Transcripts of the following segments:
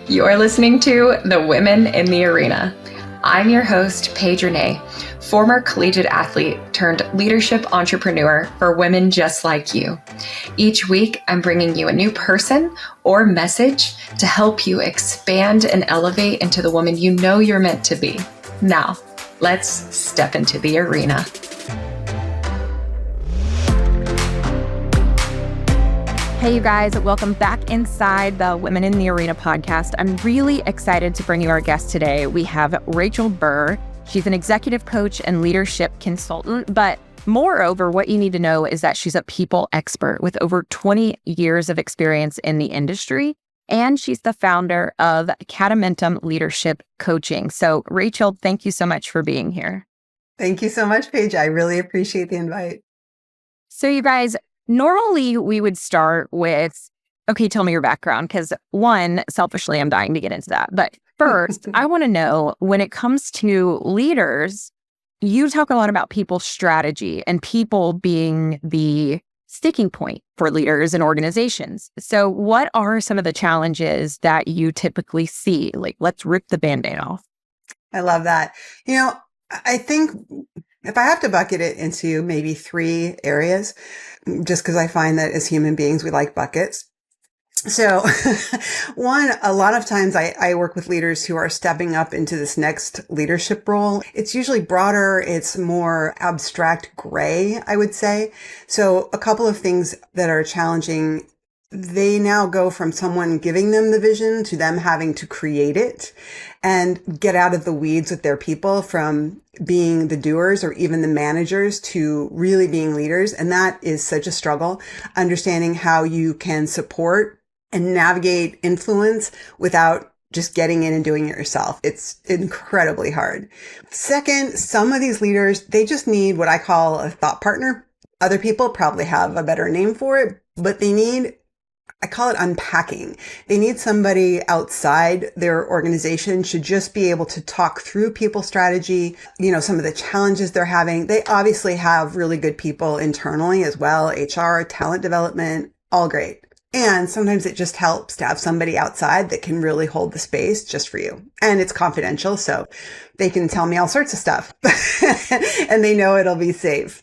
You're listening to The Women in the Arena. I'm your host, Paige Rene, former collegiate athlete turned leadership entrepreneur for women just like you. Each week, I'm bringing you a new person or message to help you expand and elevate into the woman you know you're meant to be. Now, let's step into the arena. Hey, you guys, welcome back inside the Women in the Arena podcast. I'm really excited to bring you our guest today. We have Rachel Burr. She's an executive coach and leadership consultant, but moreover, what you need to know is that she's a people expert with over 20 years of experience in the industry, and she's the founder of Catamentum Leadership Coaching. So, Rachel, thank you so much for being here. Thank you so much, Paige. I really appreciate the invite. So, you guys, normally, we would start with, okay, tell me your background, because one, selfishly, I'm dying to get into that. But first, I want to know, when it comes to leaders, you talk a lot about people strategy and people being the sticking point for leaders and organizations. So what are some of the challenges that you typically see? Like, let's rip the Band-Aid off. I love that. I think if I have to bucket it into maybe three areas, just because I find that as human beings, we like buckets. So one, a lot of times I work with leaders who are stepping up into this next leadership role. It's usually broader. It's more abstract gray, I would say. So a couple of things that are challenging. They now go from someone giving them the vision to them having to create it and get out of the weeds with their people, from being the doers or even the managers to really being leaders. And that is such a struggle, understanding how you can support and navigate influence without just getting in and doing it yourself. It's incredibly hard. Second, some of these leaders, they just need what I call a thought partner. Other people probably have a better name for it, but I call it unpacking. They need somebody outside their organization should just be able to talk through people strategy, some of the challenges they're having. They obviously have really good people internally as well, HR, talent development, all great. And sometimes it just helps to have somebody outside that can really hold the space just for you. And it's confidential, so they can tell me all sorts of stuff and they know it'll be safe.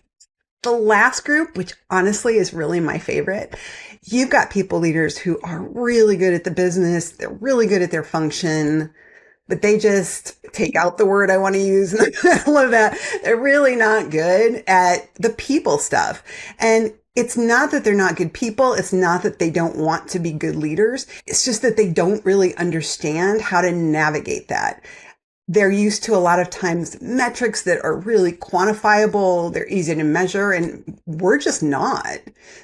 The last group, which honestly is really my favorite, you've got people leaders who are really good at the business. They're really good at their function, but they just take out the word I want to use in the middle of that. They're really not good at the people stuff. And it's not that they're not good people. It's not that they don't want to be good leaders. It's just that they don't really understand how to navigate that. They're used to a lot of times metrics that are really quantifiable. They're easy to measure, and we're just not.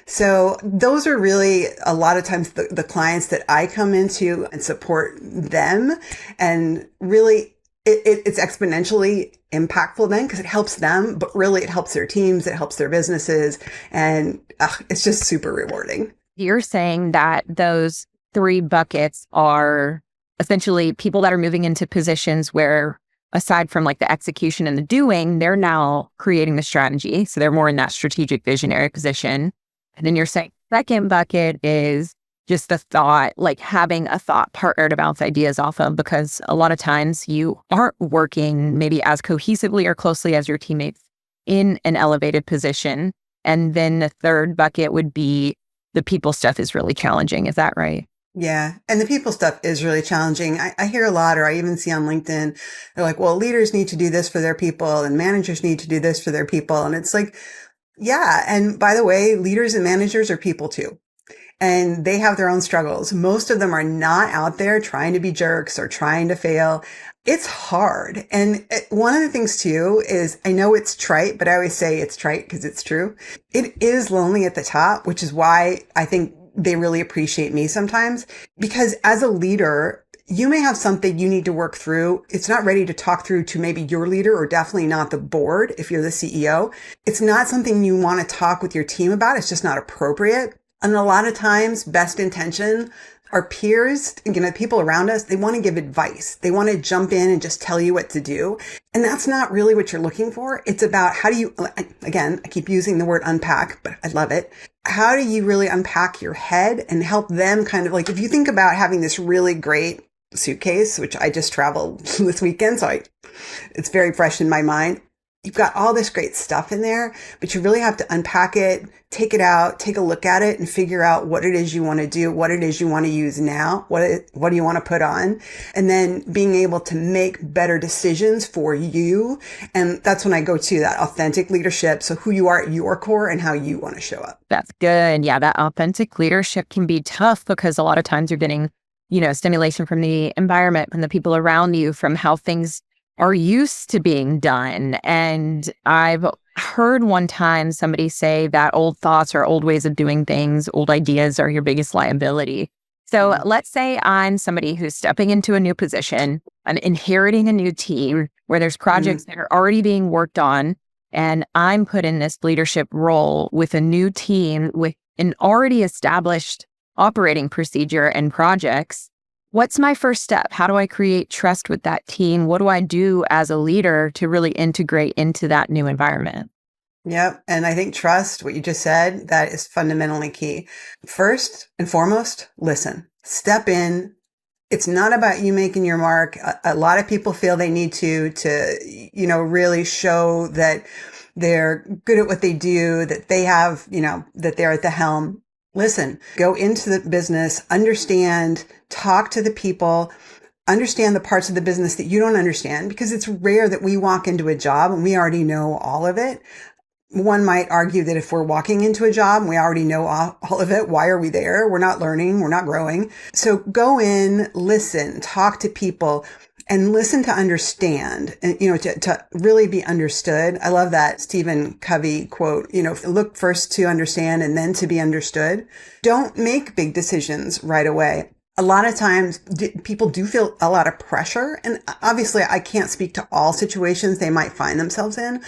So those are really a lot of times the clients that I come into and support them. And really it's exponentially impactful then, because it helps them, but really it helps their teams. It helps their businesses. And it's just super rewarding. You're saying that those three buckets are essentially people that are moving into positions where, aside from like the execution and the doing, they're now creating the strategy. So they're more in that strategic visionary position. And then you're saying second bucket is just the thought, like having a thought partner to bounce ideas off of, because a lot of times you aren't working maybe as cohesively or closely as your teammates in an elevated position. And then the third bucket would be the people stuff is really challenging. Is that right? Yeah. And the people stuff is really challenging. I hear a lot, or I even see on LinkedIn, they're like, well, leaders need to do this for their people and managers need to do this for their people. And it's like, yeah. And by the way, leaders and managers are people too. And they have their own struggles. Most of them are not out there trying to be jerks or trying to fail. It's hard. And one of the things too is, I know it's trite, but I always say it's trite because it's true. It is lonely at the top, which is why I think they really appreciate me sometimes, because as a leader, you may have something you need to work through. It's not ready to talk through to maybe your leader, or definitely not the board if you're the CEO. It's not something you want to talk with your team about. It's just not appropriate. And a lot of times, best intention, our peers, people around us, they want to give advice. They want to jump in and just tell you what to do. And that's not really what you're looking for. It's about how do you, again, I keep using the word unpack, but I love it. How do you really unpack your head and help them kind of like, if you think about having this really great suitcase, which I just traveled this weekend. So it's very fresh in my mind. You've got all this great stuff in there, but you really have to unpack it, take it out, take a look at it and figure out what it is you want to do, what it is you want to use now, what do you want to put on, and then being able to make better decisions for you. And that's when I go to that authentic leadership. So who you are at your core and how you want to show up. That's good. Yeah, that authentic leadership can be tough because a lot of times you're getting, stimulation from the environment, from the people around you, from how things are used to being done. And I've heard one time somebody say that old thoughts or old ways of doing things, old ideas are your biggest liability. So let's say I'm somebody who's stepping into a new position, I'm inheriting a new team where there's projects that are already being worked on, and I'm put in this leadership role with a new team with an already established operating procedure and projects. What's my first step? How do I create trust with that team? What do I do as a leader to really integrate into that new environment? Yep. And I think trust, what you just said, that is fundamentally key. First and foremost, listen, step in. It's not about you making your mark. A lot of people feel they need to really show that they're good at what they do, that they have, that they're at the helm. Listen, go into the business, understand, talk to the people, understand the parts of the business that you don't understand, because it's rare that we walk into a job and we already know all of it. One might argue that if we're walking into a job and we already know all of it, why are we there? We're not learning. We're not growing. So go in, listen, talk to people, and listen to understand, and, to really be understood. I love that Stephen Covey quote, look first to understand and then to be understood. Don't make big decisions right away. A lot of times people do feel a lot of pressure. And obviously I can't speak to all situations they might find themselves in.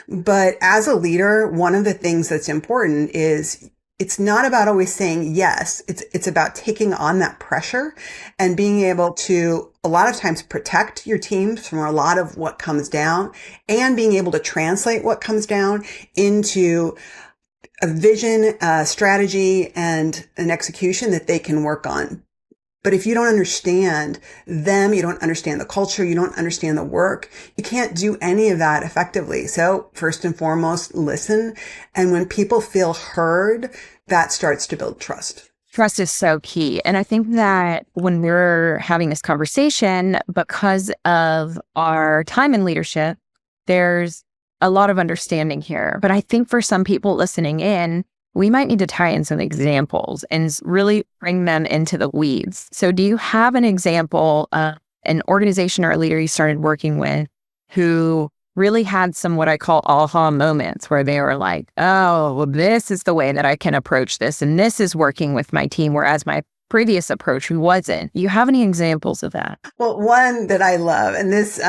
But as a leader, one of the things that's important is it's not about always saying yes. It's about taking on that pressure and being able to a lot of times protect your teams from a lot of what comes down, and being able to translate what comes down into a vision, a strategy, and an execution that they can work on. But if you don't understand them, you don't understand the culture, you don't understand the work, you can't do any of that effectively. So first and foremost, listen. And when people feel heard, that starts to build trust. Trust is so key. And I think that when we're having this conversation, because of our time in leadership, there's a lot of understanding here. But I think for some people listening in, we might need to tie in some examples and really bring them into the weeds. So do you have an example of an organization or a leader you started working with who really had some what I call aha moments where they were like, oh, well, this is the way that I can approach this, and this is working with my team, whereas my previous approach wasn't? Do you have any examples of that? Well, one that I love, and this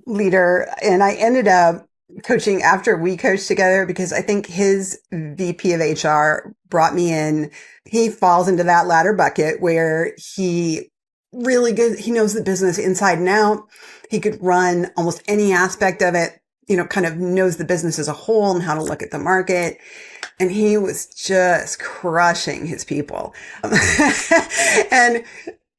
leader, and I ended up coaching after we coached together because I think his VP of HR brought me in. He falls into that latter bucket where he knows the business inside and out. He could run almost any aspect of it, kind of knows the business as a whole and how to look at the market. And he was just crushing his people. And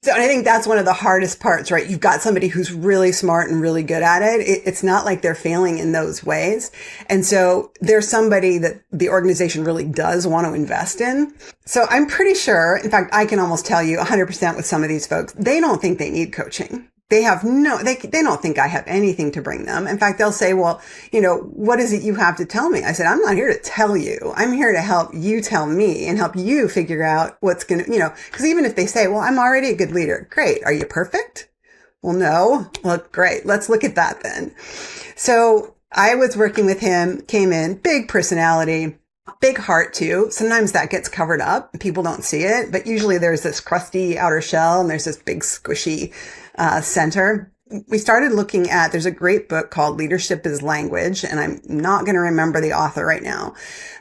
so I think that's one of the hardest parts, right? You've got somebody who's really smart and really good at it. It's not like they're failing in those ways. And so there's somebody that the organization really does want to invest in. So I'm pretty sure, in fact, I can almost tell you 100% with some of these folks, they don't think they need coaching. They don't think I have anything to bring them. In fact, they'll say, well, what is it you have to tell me? I said, I'm not here to tell you. I'm here to help you tell me and help you figure out what's going to, because even if they say, well, I'm already a good leader. Great. Are you perfect? Well, no. Well, great. Let's look at that then. So I was working with him, came in, big personality, big heart too. Sometimes that gets covered up. People don't see it, but usually there's this crusty outer shell and there's this big squishy center. We started looking at, there's a great book called Leadership is Language, and I'm not going to remember the author right now,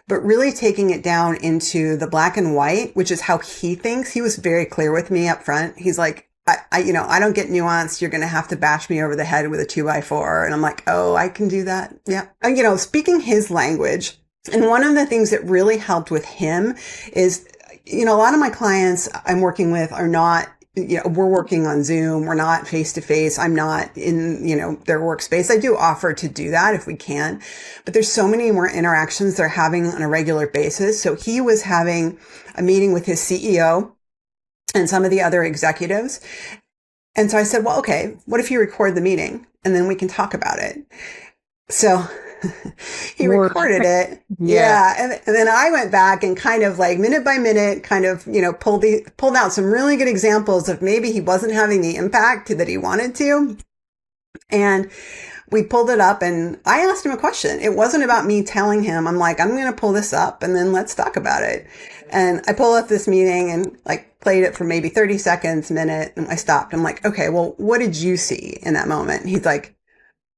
but really taking it down into the black and white, which is how he thinks. He was very clear with me up front. He's like, I don't get nuance. You're going to have to bash me over the head with a 2x4. And I'm like, oh, I can do that. Yeah. And, speaking his language. And one of the things that really helped with him is, a lot of my clients I'm working with are not we're working on Zoom. We're not face to face. I'm not in, their workspace. I do offer to do that if we can, but there's so many more interactions they're having on a regular basis. So he was having a meeting with his CEO and some of the other executives. And so I said, well, okay, what if you record the meeting and then we can talk about it? So he recorded it. Yeah. And then I went back and kind of like minute by minute, kind of, pulled out some really good examples of maybe he wasn't having the impact that he wanted to. And we pulled it up and I asked him a question. It wasn't about me telling him, I'm like, I'm going to pull this up and then let's talk about it. And I pull up this meeting and like played it for maybe 30 seconds, minute. And I stopped. I'm like, okay, well, what did you see in that moment? And he's like,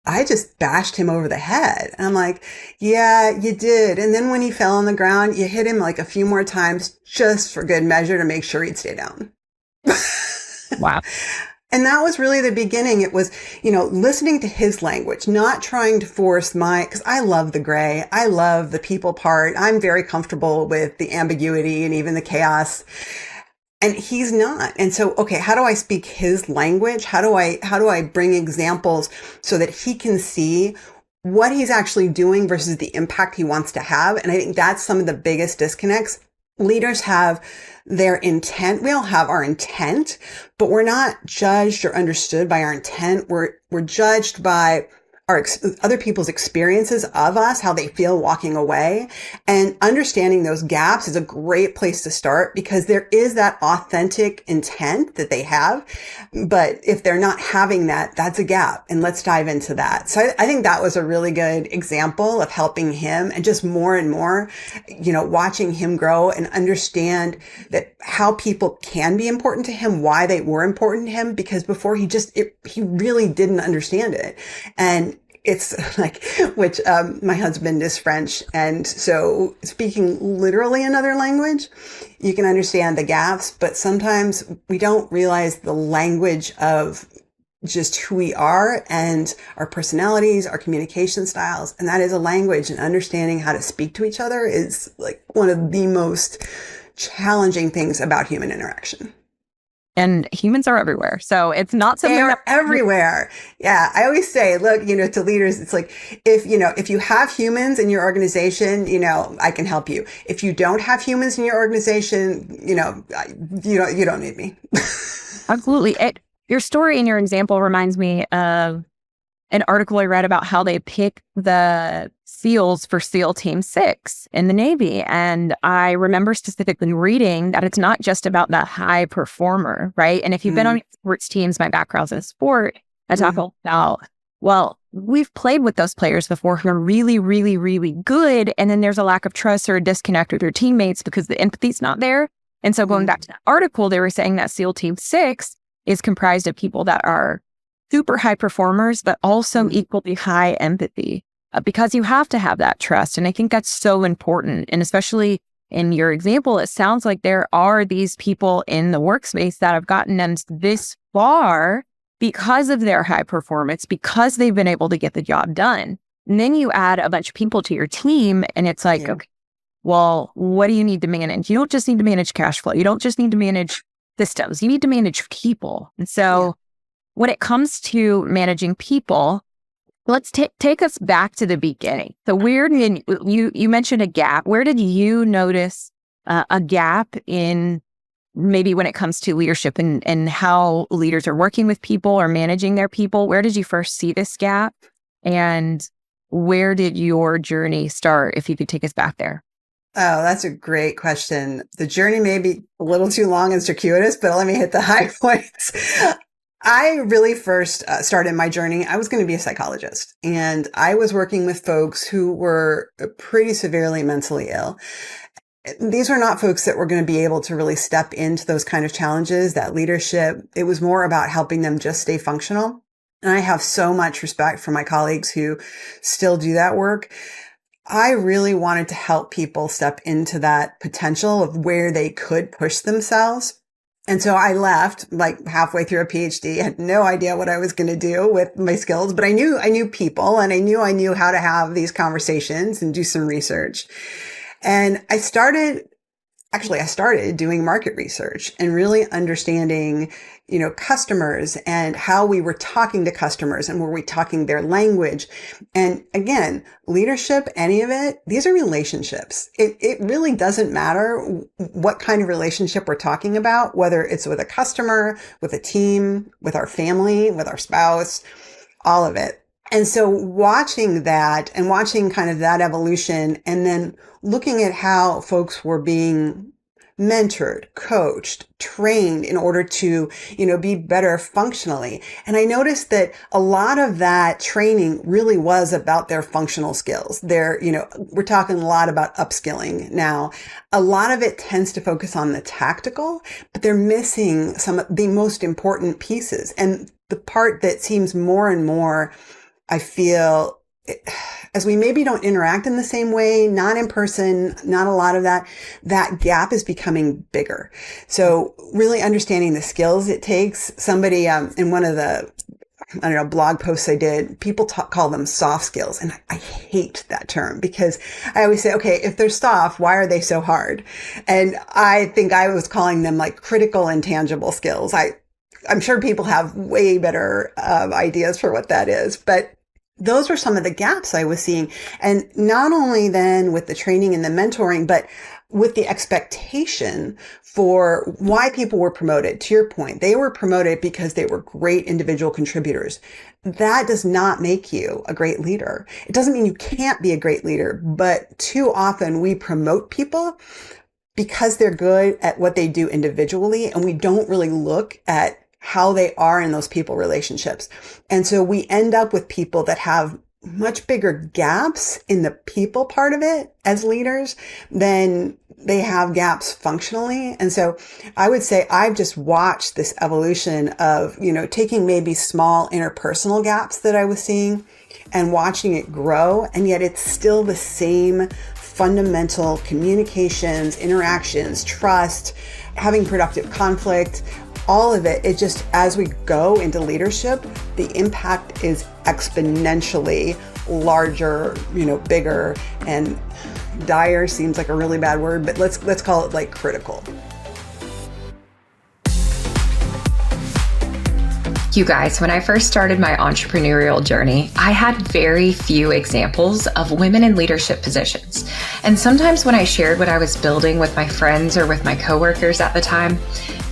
I just bashed him over the head. And I'm like, yeah, you did. And then when he fell on the ground, you hit him like a few more times just for good measure to make sure he'd stay down. Wow. And that was really the beginning. It was, listening to his language, not trying to force because I love the gray. I love the people part. I'm very comfortable with the ambiguity and even the chaos. And he's not. And so, okay, how do I speak his language? How do I bring examples so that he can see what he's actually doing versus the impact he wants to have? And I think that's some of the biggest disconnects. Leaders have their intent. We all have our intent, but we're not judged or understood by our intent. We're judged by other people's experiences of us, how they feel walking away, and understanding those gaps is a great place to start because there is that authentic intent that they have. But if they're not having that, that's a gap. And let's dive into that. So I think that was a really good example of helping him and just more and more, watching him grow and understand that how people can be important to him, why they were important to him, because before he really didn't understand it. And it's like, my husband is French. And so speaking literally another language, you can understand the gaps, but sometimes we don't realize the language of just who we are and our personalities, our communication styles. And that is a language, and understanding how to speak to each other is like one of the most challenging things about human interaction. And humans are everywhere. So it's not something they're everywhere. Yeah. I always say, look, to leaders, it's like, if you have humans in your organization, I can help you. If you don't have humans in your organization, you don't need me. Absolutely. Your story and your example reminds me of an article I read about how they pick the SEALs for SEAL Team 6 in the Navy. And I remember specifically reading that it's not just about the high performer, right? And if you've been on sports teams, my background's in sport, I talk about, well, we've played with those players before who are really, really, really good. And then there's a lack of trust or a disconnect with your teammates because the empathy's not there. And so going back to that article, they were saying that SEAL Team 6 is comprised of people that are super high performers, but also equally high empathy because you have to have that trust. And I think that's so important. And especially in your example, it sounds like there are these people in the workspace that have gotten them this far because of their high performance, because they've been able to get the job done. And then you add a bunch of people to your team and it's like, okay, well, what do you need to manage? You don't just need to manage cash flow. You don't just need to manage systems. You need to manage people. And so when it comes to managing people, let's take us back to the beginning. So where did you mentioned a gap. Where did you notice a gap in maybe when it comes to leadership and how leaders are working with people or managing their people? Where did you first see this gap? And where did your journey start, if you could take us back there? Oh, that's a great question. The journey may be a little too long and circuitous, but let me hit the high points. I really first started my journey. I was going to be a psychologist, and I was working with folks who were pretty severely mentally ill. These were not folks that were going to be able to really step into those kind of challenges, that leadership. It was more about helping them just stay functional. And I have so much respect for my colleagues who still do that work. I really wanted to help people step into that potential of where they could push themselves. And so I left like halfway through a PhD. I had no idea what I was going to do with my skills, but I knew people, and I knew how to have these conversations and do some research. And I actually, I started doing market research and really understanding, customers and how we were talking to customers, and were we talking their language? And again, leadership, any of it, these are relationships. It really doesn't matter what kind of relationship we're talking about, whether it's with a customer, with a team, with our family, with our spouse, all of it. And so watching that and watching kind of that evolution, and then looking at how folks were being mentored, coached, trained in order to, be better functionally. And I noticed that a lot of that training really was about their functional skills. We're talking a lot about upskilling now. A lot of it tends to focus on the tactical, but they're missing some of the most important pieces. And the part that seems more and more, I feel, as we maybe don't interact in the same way, not in person, not a lot of that gap is becoming bigger. So really understanding the skills it takes. Somebody, in one of the, blog posts I did, people call them soft skills. And I hate that term, because I always say, okay, if they're soft, why are they so hard? And I think I was calling them like critical intangible skills. I'm sure people have way better ideas for what that is, but those were some of the gaps I was seeing. And not only then with the training and the mentoring, but with the expectation for why people were promoted. To your point, they were promoted because they were great individual contributors. That does not make you a great leader. It doesn't mean you can't be a great leader, but too often we promote people because they're good at what they do individually, and we don't really look at how they are in those people relationships. And so we end up with people that have much bigger gaps in the people part of it as leaders than they have gaps functionally. And so I would say I've just watched this evolution of, taking maybe small interpersonal gaps that I was seeing and watching it grow. And yet it's still the same fundamental communications, interactions, trust, having productive conflict, all of it. It just, as we go into leadership, the impact is exponentially larger, bigger, and dire seems like a really bad word, but let's call it like critical. You guys, when I first started my entrepreneurial journey, I had very few examples of women in leadership positions. And sometimes when I shared what I was building with my friends or with my coworkers at the time,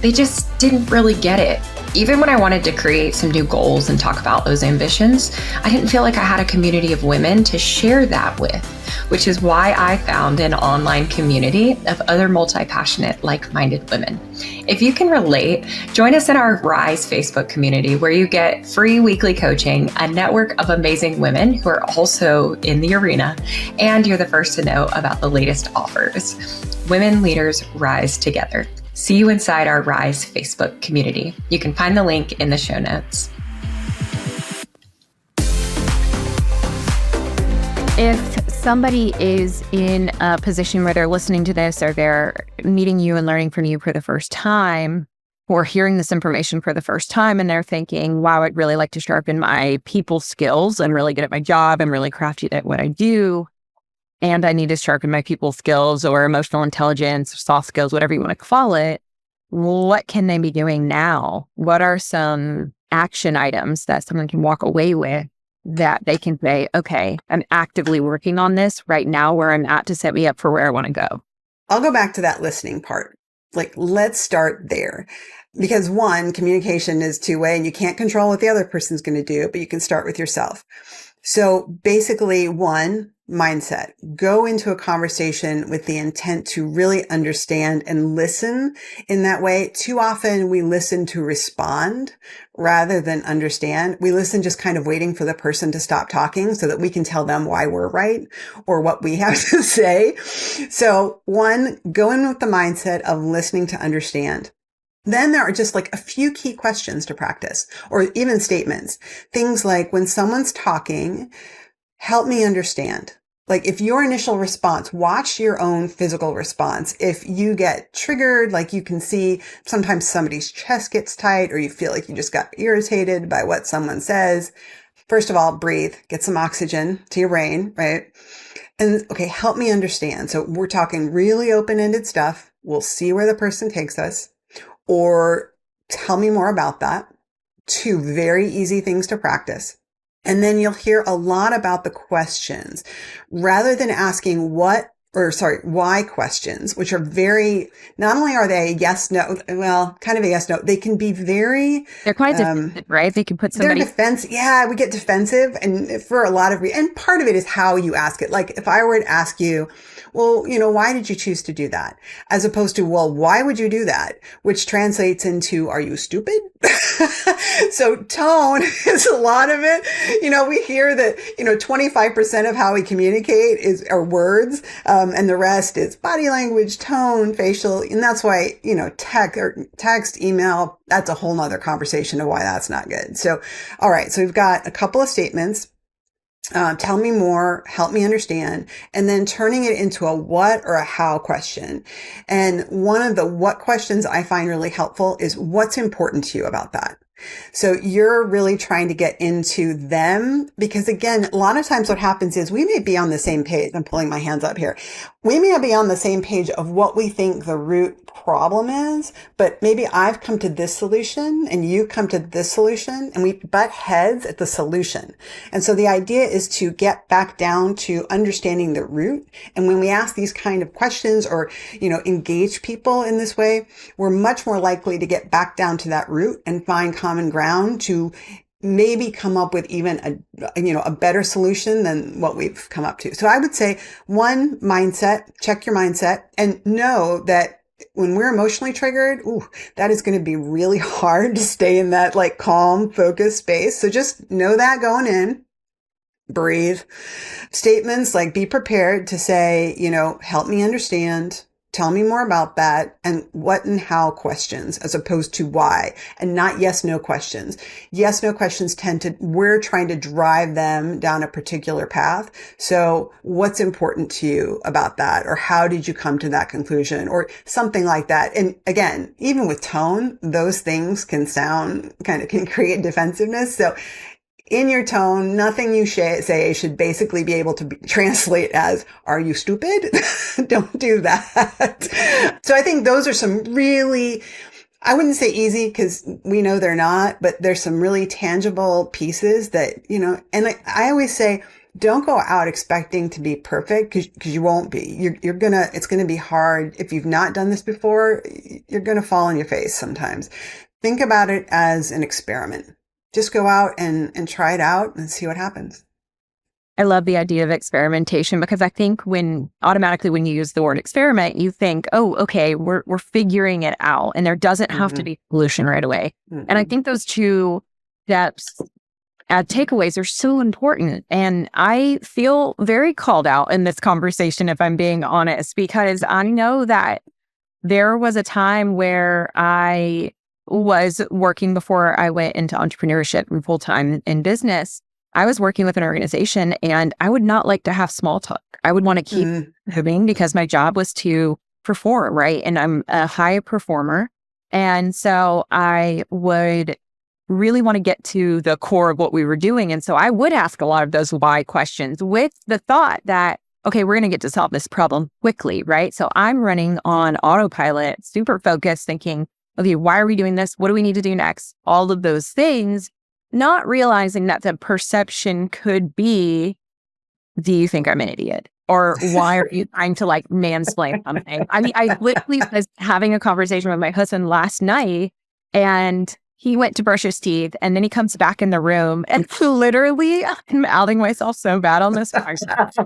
they just didn't really get it. Even when I wanted to create some new goals and talk about those ambitions, I didn't feel like I had a community of women to share that with, which is why I found an online community of other multi-passionate, like-minded women. If you can relate, join us in our Rise Facebook community, where you get free weekly coaching, a network of amazing women who are also in the arena, and you're the first to know about the latest offers. Women leaders rise together. See you inside our Rise Facebook community. You can find the link in the show notes. If somebody is in a position where they're listening to this, or they're meeting you and learning from you for the first time, or hearing this information for the first time, and they're thinking, wow, I'd really like to sharpen my people skills and really good at my job and really crafty at what I do, and I need to sharpen my people skills or emotional intelligence, or soft skills, whatever you want to call it, what can they be doing now? What are some action items that someone can walk away with that they can say, okay, I'm actively working on this right now where I'm at to set me up for where I want to go? I'll go back to that listening part. Let's start there. Because one, communication is two-way, and you can't control what the other person's going to do, but you can start with yourself. So basically, one, mindset. Go into a conversation with the intent to really understand and listen in that way. Too often we listen to respond rather than understand. We listen just kind of waiting for the person to stop talking so that we can tell them why we're right or what we have to say. So one, go in with the mindset of listening to understand. Then there are just a few key questions to practice, or even statements. Things like, when someone's talking, help me understand. If your initial response, watch your own physical response. If you get triggered, you can see sometimes somebody's chest gets tight, or you feel like you just got irritated by what someone says. First of all, breathe, get some oxygen to your brain, right? And okay, help me understand. So we're talking really open-ended stuff. we'll see where the person takes us, or tell me more about that. Two very easy things to practice. And then you'll hear a lot about the questions rather than asking why questions, which are very, not only are they yes, no, well, kind of a yes, no, they can be very, they're quite defensive, right? They can put somebody. They're defensive. Yeah, we get defensive. And for a lot of, and part of it is how you ask it. Like if I were to ask you, well, why did you choose to do that? As opposed to, well, why would you do that? Which translates into, are you stupid? So tone is a lot of it. We hear that, 25% of how we communicate are words. And the rest is body language, tone, facial. And that's why, text, email, that's a whole nother conversation of why that's not good. So, all right. So we've got a couple of statements. Tell me more, help me understand, and then turning it into a what or a how question. And one of the what questions I find really helpful is what's important to you about that. So you're really trying to get into them because again, a lot of times what happens is we may be on the same page. I'm pulling my hands up here. We may be on the same page of what we think the root problem is, but maybe I've come to this solution and you come to this solution and we butt heads at the solution. And so the idea is to get back down to understanding the root. And when we ask these kind of questions or, engage people in this way, we're much more likely to get back down to that root and find common ground to maybe come up with even a better solution than what we've come up to. So I would say one, mindset, check your mindset and know that when we're emotionally triggered, that is going to be really hard to stay in that like calm, focused space. So just know that going in, breathe. Statements like be prepared to say, help me understand. Tell me more about that and what and how questions as opposed to why and not yes, no questions. Yes, no questions we're trying to drive them down a particular path. So what's important to you about that? Or how did you come to that conclusion or something like that? And again, even with tone, those things can create defensiveness. So in your tone, nothing you say should basically be able to translate as, are you stupid? Don't do that. So I think those are some really, I wouldn't say easy because we know they're not, but there's some really tangible pieces that, and I always say, don't go out expecting to be perfect because you won't be. It's going to be hard. If you've not done this before, you're going to fall on your face sometimes. Think about it as an experiment. Just go out and try it out and see what happens. I love the idea of experimentation because I think automatically when you use the word experiment, you think, oh, okay, we're figuring it out and there doesn't have to be a solution right away. Mm-hmm. And I think those two steps takeaways are so important. And I feel very called out in this conversation, if I'm being honest, because I know that there was a time where I was working before I went into entrepreneurship and full-time in business. I was working with an organization and I would not like to have small talk. I would want to keep moving because my job was to perform, right? And I'm a high performer. And so I would really want to get to the core of what we were doing. And so I would ask a lot of those why questions with the thought that, okay, we're going to get to solve this problem quickly, right? So I'm running on autopilot, super focused, thinking, okay, why are we doing this? What do we need to do next? All of those things, not realizing that the perception could be, do you think I'm an idiot? Or why are you trying to mansplain something? I mean, I literally was having a conversation with my husband last night and he went to brush his teeth and then he comes back in the room and literally, I'm outing myself so bad on this podcast.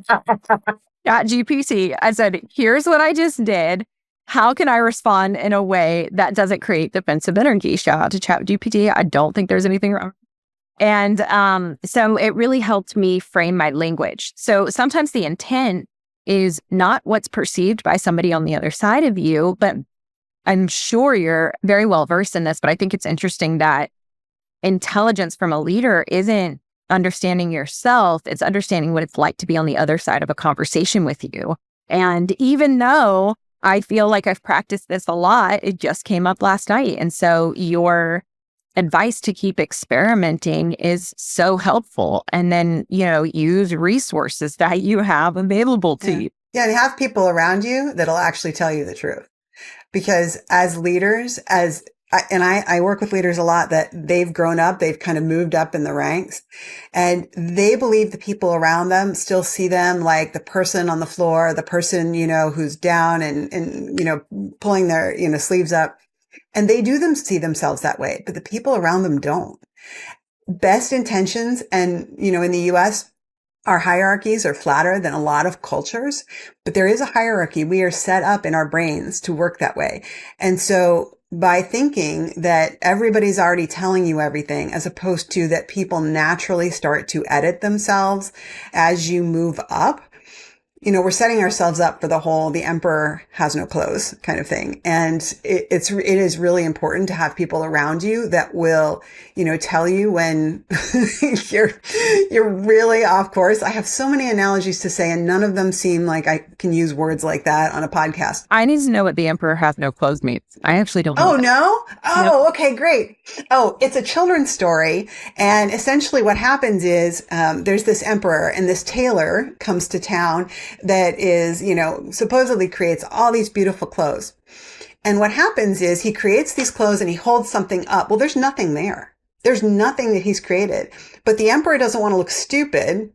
ChatGPT, I said, here's what I just did. How can I respond in a way that doesn't create defensive energy? Shout out to ChatGPT. I don't think there's anything wrong. And so it really helped me frame my language. So sometimes the intent is not what's perceived by somebody on the other side of you, but I'm sure you're very well versed in this, but I think it's interesting that intelligence from a leader isn't understanding yourself. It's understanding what it's like to be on the other side of a conversation with you. And even though I feel like I've practiced this a lot, it just came up last night. And so your advice to keep experimenting is so helpful. And then, use resources that you have available to you. Yeah, and have people around you that'll actually tell you the truth. because as leaders, I work with leaders a lot that they've grown up, they've kind of moved up in the ranks, and they believe the people around them still see them like the person on the floor, the person, who's down and, pulling their, sleeves up. And they do see themselves that way, but the people around them don't. Best intentions. And, in the US, our hierarchies are flatter than a lot of cultures, but there is a hierarchy. We are set up in our brains to work that way. And so by thinking that everybody's already telling you everything, as opposed to that people naturally start to edit themselves as you move up, we're setting ourselves up for the emperor has no clothes kind of thing. And it is really important to have people around you that will, tell you when you're really off course. I have so many analogies to say, and none of them seem like I can use words like that on a podcast. I need to know what the emperor has no clothes means. I actually don't know. Oh, no? Oh, nope. Okay, great. Oh, it's a children's story. And essentially what happens is, there's this emperor and this tailor comes to town that is, supposedly creates all these beautiful clothes. And what happens is he creates these clothes and he holds something up. Well, there's nothing there. There's nothing that he's created. But the emperor doesn't want to look stupid.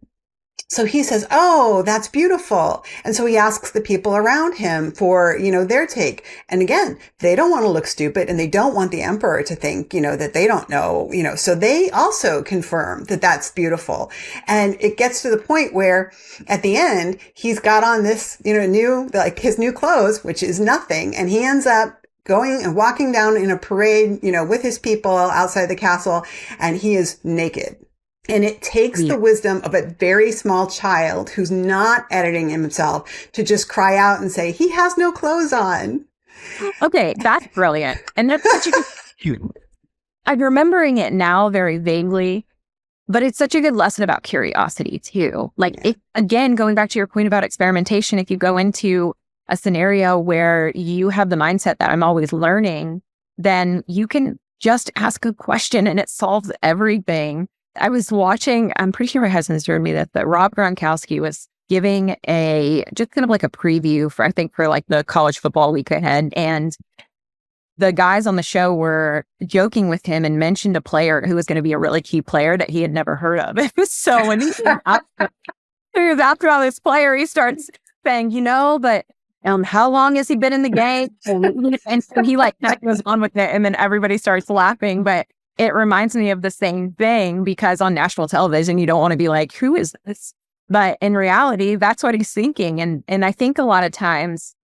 So he says, oh, that's beautiful. And so he asks the people around him for, their take. And again, they don't want to look stupid and they don't want the emperor to think, that they don't know, so they also confirm that that's beautiful. And it gets to the point where at the end, he's got on this, his new clothes, which is nothing. And he ends up going and walking down in a parade, with his people outside the castle, and he is naked. And it takes the wisdom of a very small child who's not editing himself to just cry out and say, he has no clothes on. Okay, that's brilliant. And that's such a good... I'm remembering it now very vaguely, but it's such a good lesson about curiosity too. Again, going back to your point about experimentation, if you go into a scenario where you have the mindset that I'm always learning, then you can just ask a question and it solves everything. I was watching, I'm pretty sure my husband's told me that Rob Gronkowski was giving just kind of like a preview for the college football week ahead. And the guys on the show were joking with him and mentioned a player who was going to be a really key player that he had never heard of. So when he was after all this player, he starts saying, but how long has he been in the game? And so he kind of goes on with it, and then everybody starts laughing. But it reminds me of the same thing, because on national television, you don't want to be like, who is this? But in reality, that's what he's thinking. And I think a lot of times,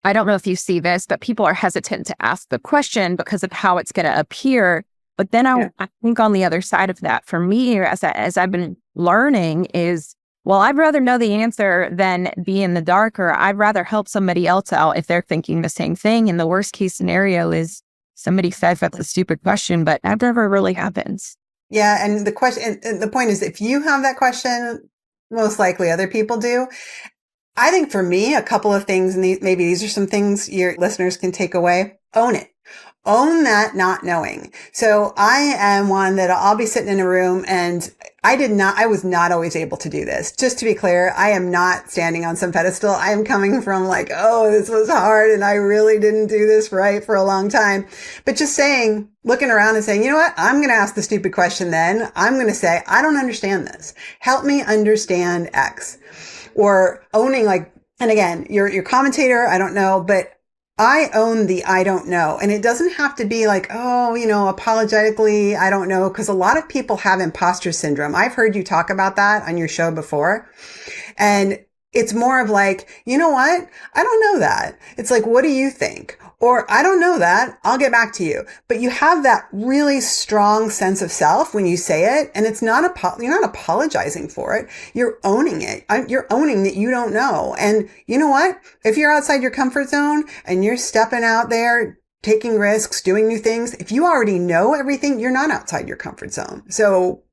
I don't know if you see this, but people are hesitant to ask the question because of how it's going to appear. But then I think on the other side of that, for me, as I've been learning is, well, I'd rather know the answer than be in the dark, or I'd rather help somebody else out if they're thinking the same thing. And the worst case scenario is somebody says that's a stupid question, but that never really happens. Yeah. And the point is, if you have that question, most likely other people do. I think for me, a couple of things, and maybe these are some things your listeners can take away. Own it. Own that not knowing. So I am one that I'll be sitting in a room, and I was not always able to do this. Just to be clear, I am not standing on some pedestal. I am coming from this was hard and I really didn't do this right for a long time. But just looking around and saying, you know what? I'm going to ask the stupid question then. I'm going to say, I don't understand this. Help me understand X. Or owning and again, your commentator, I don't know, but I own the I don't know. And it doesn't have to be apologetically, I don't know, because a lot of people have imposter syndrome. I've heard you talk about that on your show before. And it's more of you know what? I don't know that. It's what do you think? Or I don't know that. I'll get back to you. But you have that really strong sense of self when you say it. And it's not you're not apologizing for it. You're owning it. You're owning that you don't know. And you know what? If you're outside your comfort zone and you're stepping out there, taking risks, doing new things, if you already know everything, you're not outside your comfort zone. So,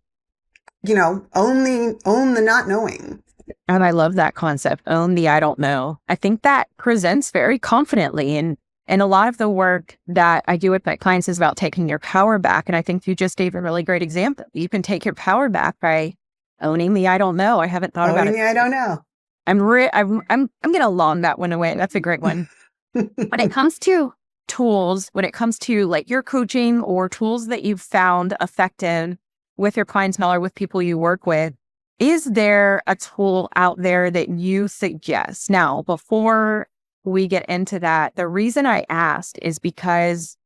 own the not knowing. And I love that concept. Own the I don't know. I think that presents very confidently. And a lot of the work that I do with my clients is about taking your power back. And I think you just gave a really great example. You can take your power back by owning the I don't know. I haven't thought about it. Owning the I don't know. I'm going to long that one away. That's a great one. When it comes to tools when it comes to like your coaching or tools that you've found effective with your clientele or with people you work with, is there a tool out there that you suggest? Now, before we get into that, the reason I asked is because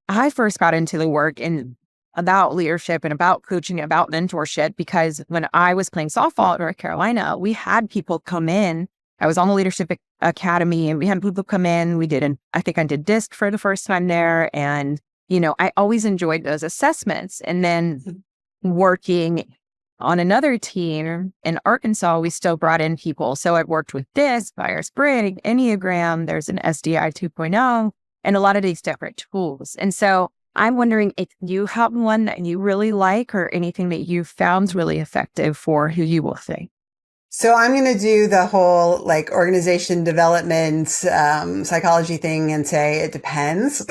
I first got into the work in about leadership and about coaching, about mentorship, because when I was playing softball at North Carolina, we had people come in. I was on the leadership academy and we had people come in. I think I did DISC for the first time there. And, I always enjoyed those assessments. And then working on another team in Arkansas, we still brought in people. So I've worked with DISC, Myers-Briggs, Enneagram, there's an SDI 2.0, and a lot of these different tools. And so I'm wondering if you have one that you really like or anything that you found really effective for who you will think. So I'm going to do the whole like organization development, psychology thing and say it depends.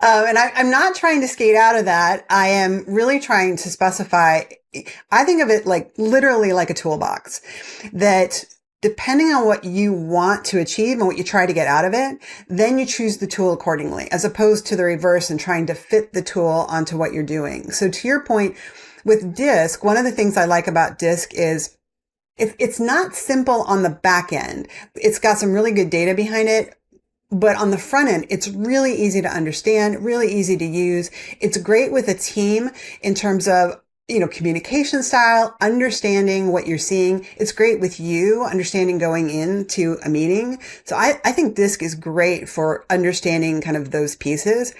And I'm not trying to skate out of that. I am really trying to specify. I think of it like literally like a toolbox that depending on what you want to achieve and what you try to get out of it, then you choose the tool accordingly, as opposed to the reverse and trying to fit the tool onto what you're doing. So to your point with DISC, one of the things I like about DISC is it's not simple on the back end. It's got some really good data behind it. But on the front end, it's really easy to understand, really easy to use. It's great with a team in terms of, communication style, understanding what you're seeing. It's great with you understanding going into a meeting. So I think DISC is great for understanding kind of those pieces.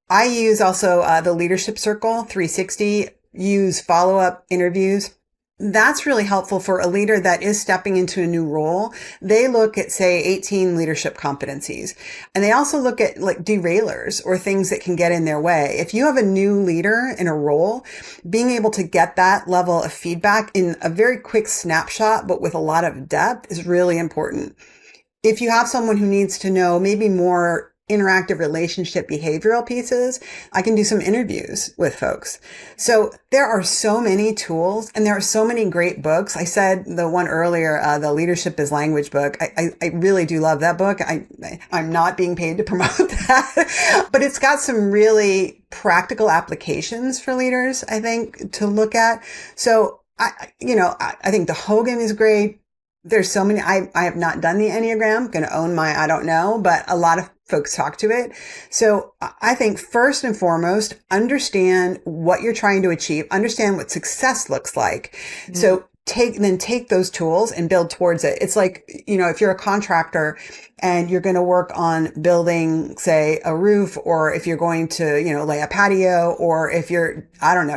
I use also the Leadership Circle 360, use follow-up interviews. That's really helpful for a leader that is stepping into a new role. They look at, say, 18 leadership competencies, and they also look at like derailers or things that can get in their way. If you have a new leader in a role, being able to get that level of feedback in a very quick snapshot, but with a lot of depth, is really important. If you have someone who needs to know maybe more interactive relationship behavioral pieces, I can do some interviews with folks. So there are so many tools and there are so many great books. I said the one earlier, the Leadership is Language book. I really do love that book. I'm not being paid to promote that, but it's got some really practical applications for leaders, I think, to look at. So I think the Hogan is great. There's so many. I have not done the Enneagram, going to own my, I don't know, but a lot of folks talk to it. So I think first and foremost, understand what you're trying to achieve, understand what success looks like. Mm-hmm. So take those tools and build towards it. It's like, if you're a contractor and you're going to work on building, say, a roof, or if you're going to, lay a patio, or if you're,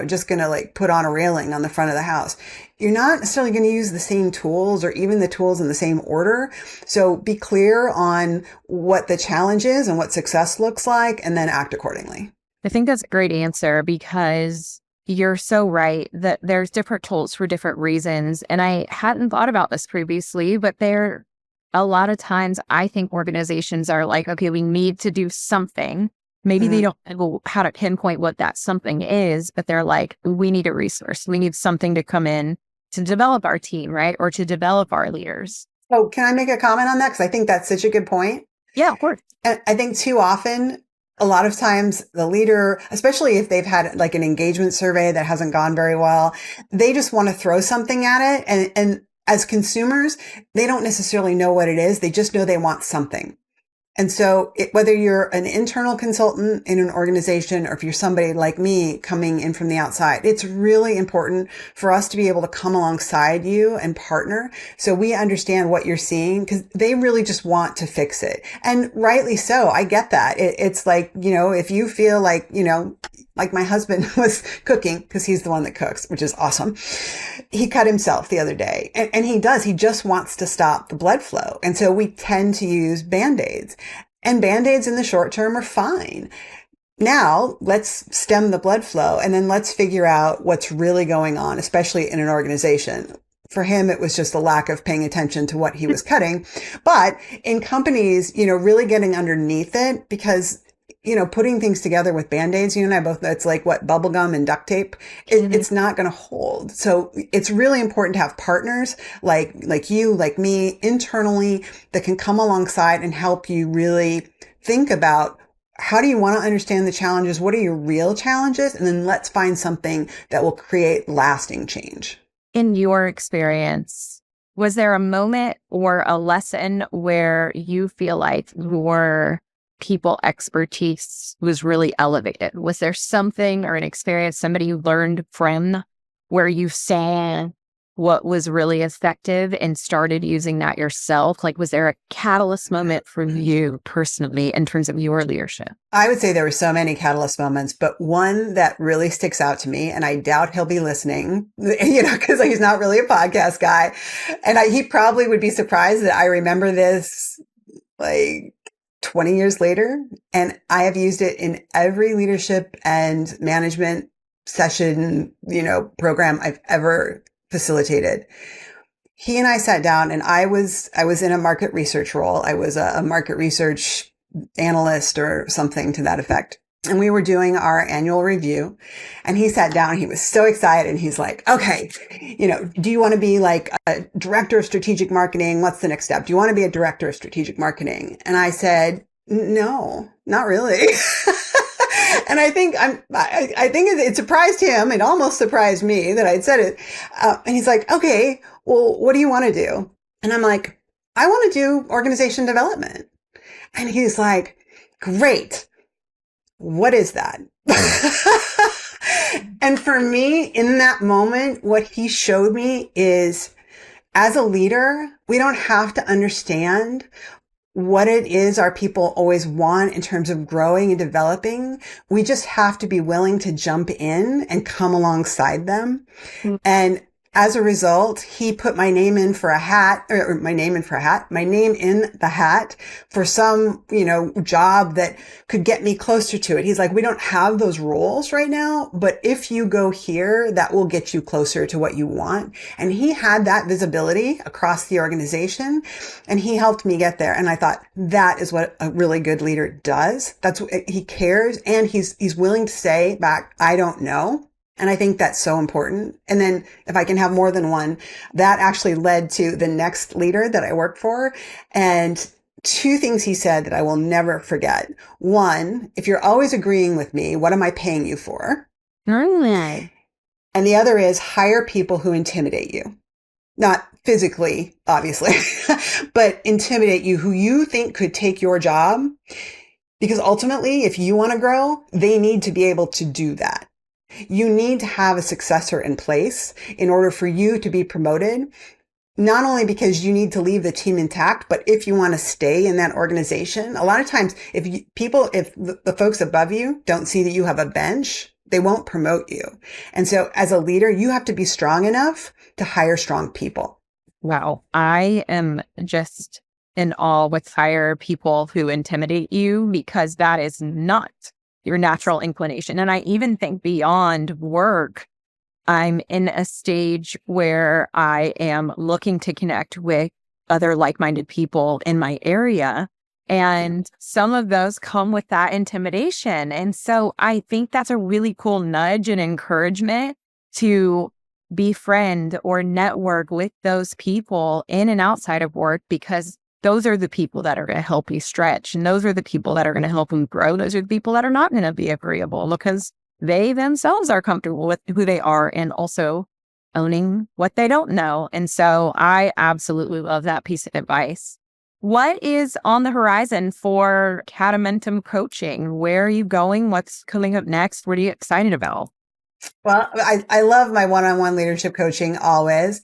just going to like put on a railing on the front of the house, you're not necessarily going to use the same tools or even the tools in the same order. So be clear on what the challenge is and what success looks like, and then act accordingly. I think that's a great answer, because you're so right that there's different tools for different reasons. And I hadn't thought about this previously, but a lot of times I think organizations are like, okay, we need to do something. Maybe they don't know how to pinpoint what that something is, but they're like, we need a resource. We need something to come in to develop our team, right? Or to develop our leaders. Oh, can I make a comment on that? Because I think that's such a good point. Yeah, of course. And I think too often, a lot of times the leader, especially if they've had like an engagement survey that hasn't gone very well, they just want to throw something at it. And as consumers, they don't necessarily know what it is. They just know they want something. And so whether you're an internal consultant in an organization or if you're somebody like me coming in from the outside, it's really important for us to be able to come alongside you and partner so we understand what you're seeing, because they really just want to fix it. And rightly so. I get that. It's like, if you feel like, like my husband was cooking, because he's the one that cooks, which is awesome. He cut himself the other day, and he just wants to stop the blood flow. And so we tend to use Band-Aids, and Band-Aids in the short term are fine. Now let's stem the blood flow, and then let's figure out what's really going on, especially in an organization. For him, it was just a lack of paying attention to what he was cutting. But in companies, really getting underneath it, because putting things together with Band-Aids, you and I both know it's like what, bubble gum and duct tape. It's not going to hold. So it's really important to have partners like you, like me internally that can come alongside and help you really think about how do you want to understand the challenges? What are your real challenges? And then let's find something that will create lasting change. In your experience, was there a moment or a lesson where you feel like your people expertise was really elevated? Was there something or an experience, somebody you learned from where you saw what was really effective and started using that yourself? Like, was there a catalyst moment for you personally in terms of your leadership? I would say there were so many catalyst moments, but one that really sticks out to me, and I doubt he'll be listening, because he's not really a podcast guy. And he probably would be surprised that I remember this like 20 years later. And I have used it in every leadership and management session, program I've ever facilitated. He and I sat down, and I was in a market research role. I was a market research analyst or something to that effect. And we were doing our annual review, and he sat down. He was so excited. And he's like, okay, do you want to be like a director of strategic marketing? What's the next step? Do you want to be a director of strategic marketing? And I said, no, not really. And I think it surprised him. It almost surprised me that I'd said it. And he's like, okay, well, what do you want to do? And I'm like, I want to do organization development. And he's like, great. What is that? And for me, in that moment, what he showed me is, as a leader, we don't have to understand what it is our people always want in terms of growing and developing. We just have to be willing to jump in and come alongside them. Mm-hmm. And as a result, he put my name in the hat for some, job that could get me closer to it. He's like, we don't have those roles right now, but if you go here, that will get you closer to what you want. And he had that visibility across the organization, and he helped me get there. And I thought, that is what a really good leader does. That's what he cares. And he's willing to say back, I don't know. And I think that's so important. And then if I can have more than one, that actually led to the next leader that I worked for. And two things he said that I will never forget. One, if you're always agreeing with me, what am I paying you for? Really? And the other is hire people who intimidate you. Not physically, obviously, but intimidate you, who you think could take your job. Because ultimately, if you want to grow, they need to be able to do that. You need to have a successor in place in order for you to be promoted, not only because you need to leave the team intact, but if you want to stay in that organization. A lot of times, if the folks above you don't see that you have a bench, they won't promote you. And so as a leader, you have to be strong enough to hire strong people. Wow. I am just in awe with hire people who intimidate you, because that is not your natural inclination. And I even think beyond work, I'm in a stage where I am looking to connect with other like-minded people in my area. And some of those come with that intimidation. And so I think that's a really cool nudge and encouragement to befriend or network with those people in and outside of work, because those are the people that are going to help you stretch. And those are the people that are going to help you grow. Those are the people that are not going to be agreeable because they themselves are comfortable with who they are and also owning what they don't know. And so I absolutely love that piece of advice. What is on the horizon for Catamentum Coaching? Where are you going? What's coming up next? What are you excited about? Well, I love my one-on-one leadership coaching always.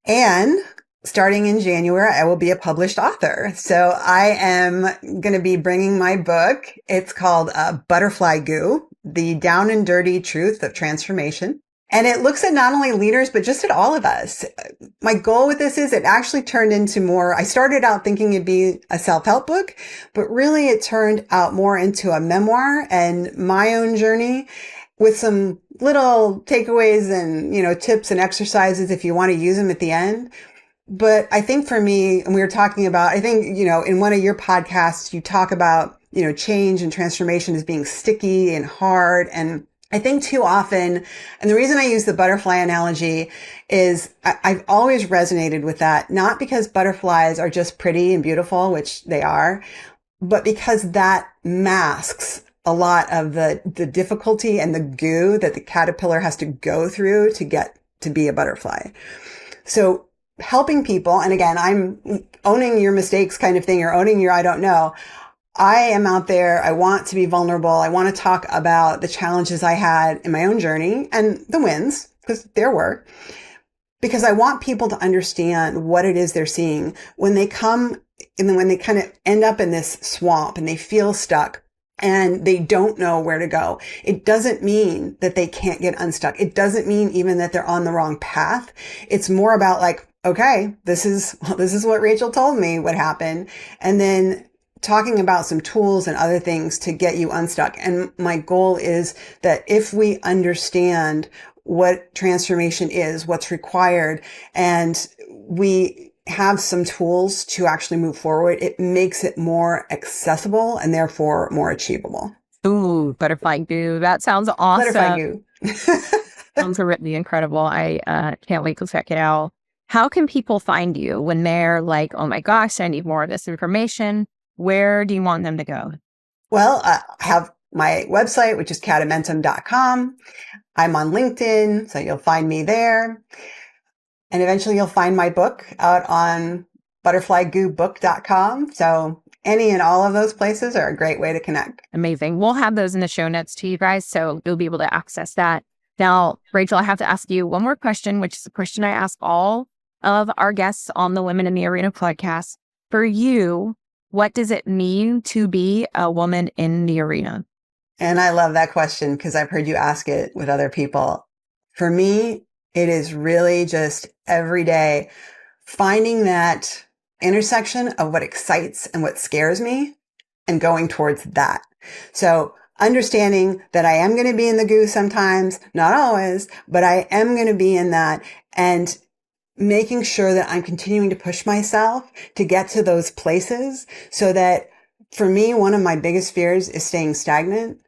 And starting in January, I will be a published author. So I am going to be bringing my book. It's called Butterfly Goo, The Down and Dirty Truth of Transformation. And it looks at not only leaders, but just at all of us. My goal with this is it actually turned into more, I started out thinking it'd be a self-help book, but really it turned out more into a memoir and my own journey with some little takeaways and, tips and exercises if you want to use them at the end. But I think for me, and we were talking about, I think, in one of your podcasts, you talk about change and transformation as being sticky and hard. And I think too often, and the reason I use the butterfly analogy is I've always resonated with that, not because butterflies are just pretty and beautiful, which they are, but because that masks a lot of the difficulty and the goo that the caterpillar has to go through to get to be a butterfly. So helping people, and again, I'm owning your mistakes kind of thing, or owning your I don't know. I am out there. I want to be vulnerable. I want to talk about the challenges I had in my own journey and the wins, because there were, because I want people to understand what it is they're seeing when they come and then when they kind of end up in this swamp and they feel stuck and they don't know where to go. It doesn't mean that they can't get unstuck. It doesn't mean even that they're on the wrong path. It's more about like, okay, this is what Rachel told me would happen. And then talking about some tools and other things to get you unstuck. And my goal is that if we understand what transformation is, what's required, and we have some tools to actually move forward, it makes it more accessible and therefore more achievable. Ooh, butterfly goo. That sounds awesome. Butterfly goo. Sounds really incredible. I can't wait to check it out. How can people find you when they're like, oh my gosh, I need more of this information? Where do you want them to go? Well, I have my website, which is catamentum.com. I'm on LinkedIn, so you'll find me there. And eventually you'll find my book out on butterflygoobook.com. So any and all of those places are a great way to connect. Amazing. We'll have those in the show notes to you guys, so you'll be able to access that. Now, Rachel, I have to ask you one more question, which is a question I ask all of our guests on the Women in the Arena podcast. For you, what does it mean to be a woman in the arena? And I love that question because I've heard you ask it with other people. For me, it is really just every day finding that intersection of what excites and what scares me and going towards that. So understanding that I am going to be in the goo sometimes, not always, but I am going to be in that, and making sure that I'm continuing to push myself to get to those places, so that for me, one of my biggest fears is staying stagnant.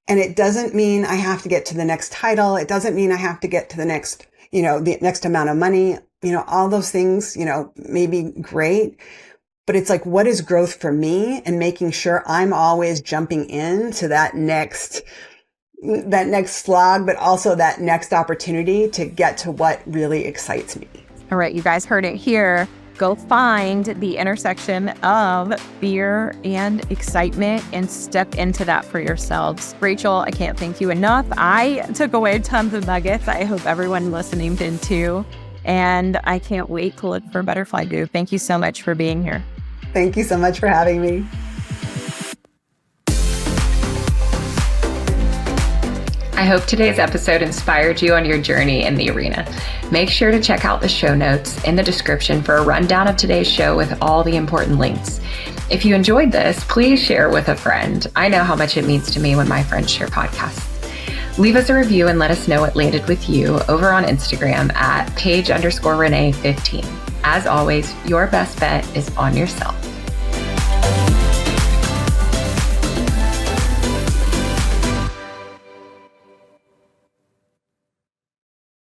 And it doesn't mean I have to get to the next title. It doesn't mean I have to get to the next, the next amount of money, all those things, may be great. But it's like, what is growth for me? And making sure I'm always jumping into that next slog, but also that next opportunity to get to what really excites me. All right, you guys heard it here. Go find the intersection of fear and excitement and step into that for yourselves. Rachel, I can't thank you enough. I took away tons of nuggets. I hope everyone listening did too. And I can't wait to look for butterfly goo. Thank you so much for being here. Thank you so much for having me. I hope today's episode inspired you on your journey in the arena. Make sure to check out the show notes in the description for a rundown of today's show with all the important links. If you enjoyed this, please share with a friend. I know how much it means to me when my friends share podcasts. Leave us a review and let us know what landed with you over on Instagram at Paige_Rene15. As always, your best bet is on yourself.